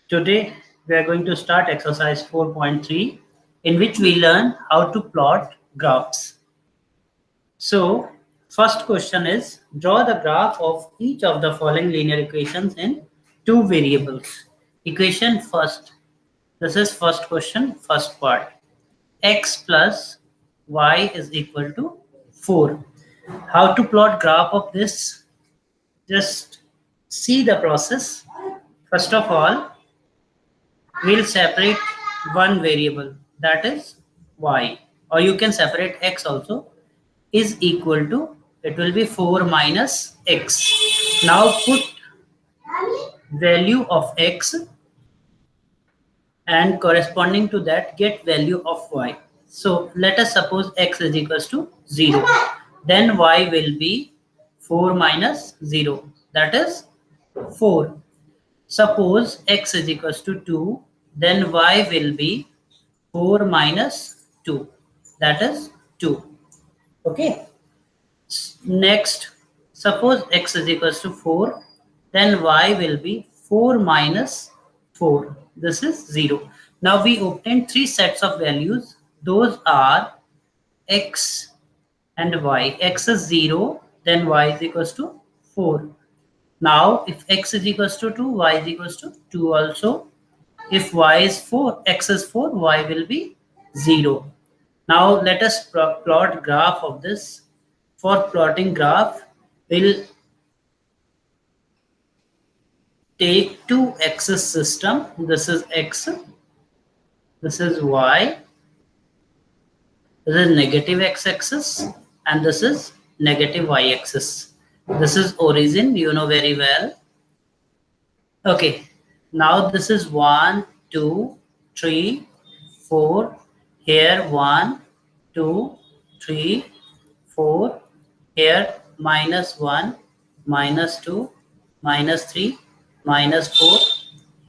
Today we are going to start exercise 4.3 in which we learn how to plot graphs. So first question is draw the graph of each of the following linear equations in two variables. Equation first. This is first question, first part. X plus y is equal to 4. How to plot graph of this? Just see the process. First of all, we'll separate one variable, that is y, or you can separate x also, is equal to, it will be 4 minus x. Now put value of x and corresponding to that get value of y. So let us suppose x is equals to 0. Then y will be 4 minus 0, that is 4. Suppose x is equals to 2, then y will be 4 minus 2, that is 2. Okay. Next, suppose x is equals to 4, then y will be 4 minus 4. This is 0. Now we obtain three sets of values. Those are x and y. X is 0, then y is equals to 4. Now if x is equals to 2, y is equals to 2 also. If y is 4, x is 4, y will be 0. Now let us plot graph of this. For plotting graph, we'll take two axis system. This is x, this is y, this is negative x-axis, and this is negative y-axis. This is origin, you know very well. Okay, now this is 1, 2, 3, 4. Here 1, 2, 3, 4. Here minus 1, minus 2, minus 3, minus 4.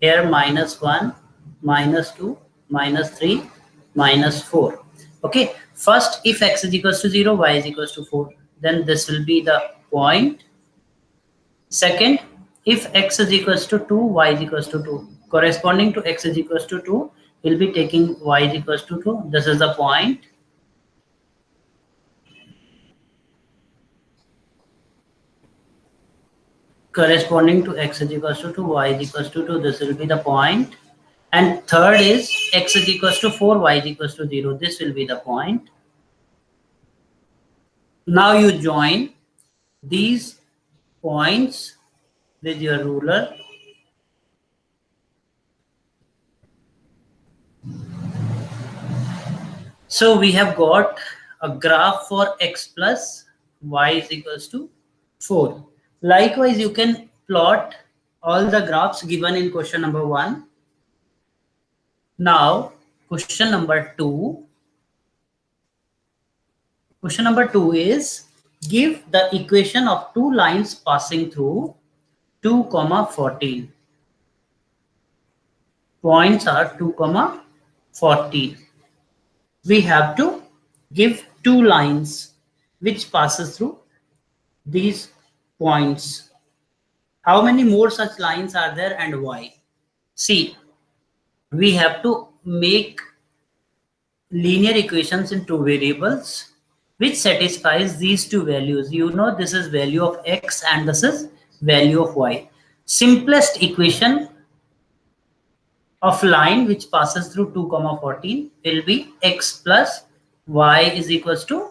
Here minus 1, minus 2, minus 3, minus 4. Okay, first if x is equals to 0, y is equals to 4, then this will be the point. Second, if x is equals to 2, y is equals to 2. Corresponding to x is equals to 2, we'll be taking y is equals to 2. This is the point. Corresponding to x is equals to 2, y is equals to 2. This will be the point. And third is x is equals to 4, y is equals to 0. This will be the point. Now you join these points with your ruler. So we have got a graph for x plus y is equals to 4. Likewise, you can plot all the graphs given in question number 1. Now, question number 2. Question number 2 is give the equation of two lines passing through 2, 14. Points are 2, 14. We have to give two lines which passes through these points. How many more such lines are there and why? See, we have to make linear equations in two variables which satisfies these two values. You know this is value of x and this is value of y. Simplest equation of line which passes through 2, 14 will be x plus y is equals to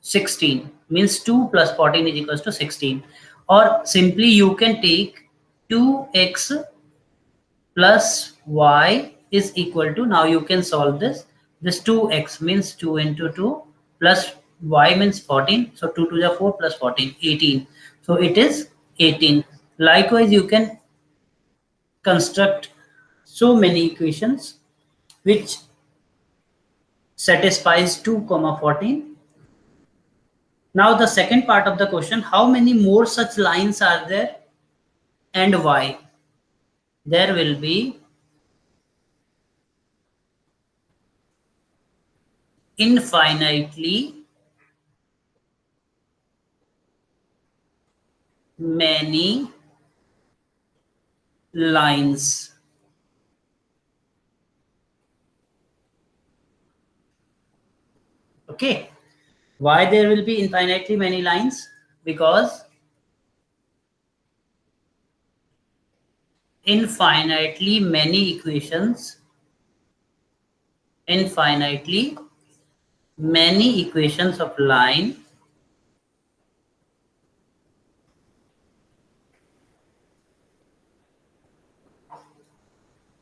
16, means 2 plus 14 is equals to 16, or simply you can take 2x plus y is equal to, now you can solve this 2x means 2 into 2 plus y means 14, so 2 to the 4 plus 14, 18, so it is 18. Likewise, you can construct so many equations which satisfies 2, 14. Now the second part of the question, how many more such lines are there and why? There will be infinitely many lines. Okay. Why there will be infinitely many lines? Because infinitely many equations of line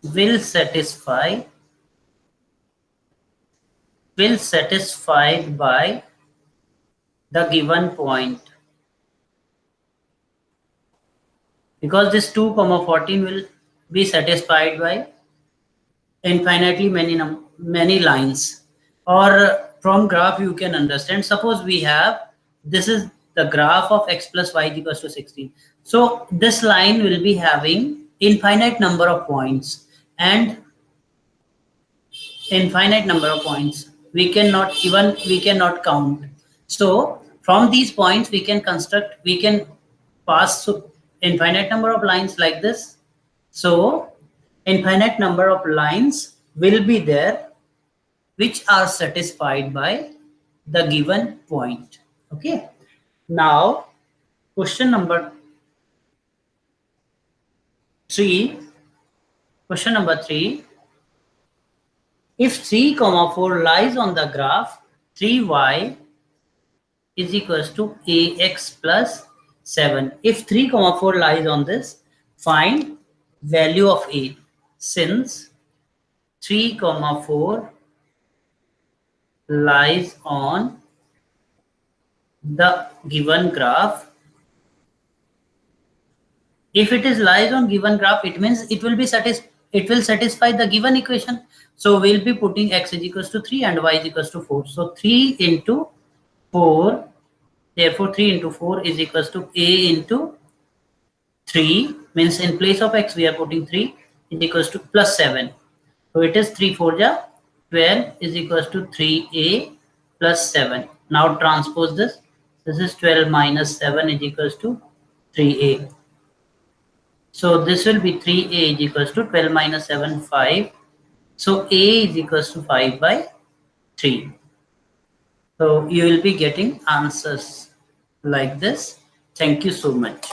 will satisfied by the given point, because this 2 comma 14 will be satisfied by infinitely many lines. Or from graph you can understand, suppose we have, this is the graph of x plus y is equals to 16. So this line will be having infinite number of points, and infinite number of points we cannot count. So from these points we can pass through infinite number of lines like this. So infinite number of lines will be there which are satisfied by the given point. Okay. Now question number 3. Question number 3. If 3 comma 4 lies on the graph, 3y is equals to ax plus 7. If 3 comma 4 lies on this, find value of a. Since 3 comma 4 lies on the given graph, if it is lies on given graph, it means it will satisfy the given equation. So we'll be putting x is equals to 3 and y is equals to 4. So 3 into 4, therefore 3 into 4 is equals to a into 3, means in place of x we are putting 3 is equals to plus 7. So it is 3 4 ja 12 is equals to 3a plus 7. Now transpose this. This is 12 minus 7 is equals to 3a. So this will be 3a is equals to 12 minus 7, 5. So a is equals to 5 by 3. So you will be getting answers like this. Thank you so much.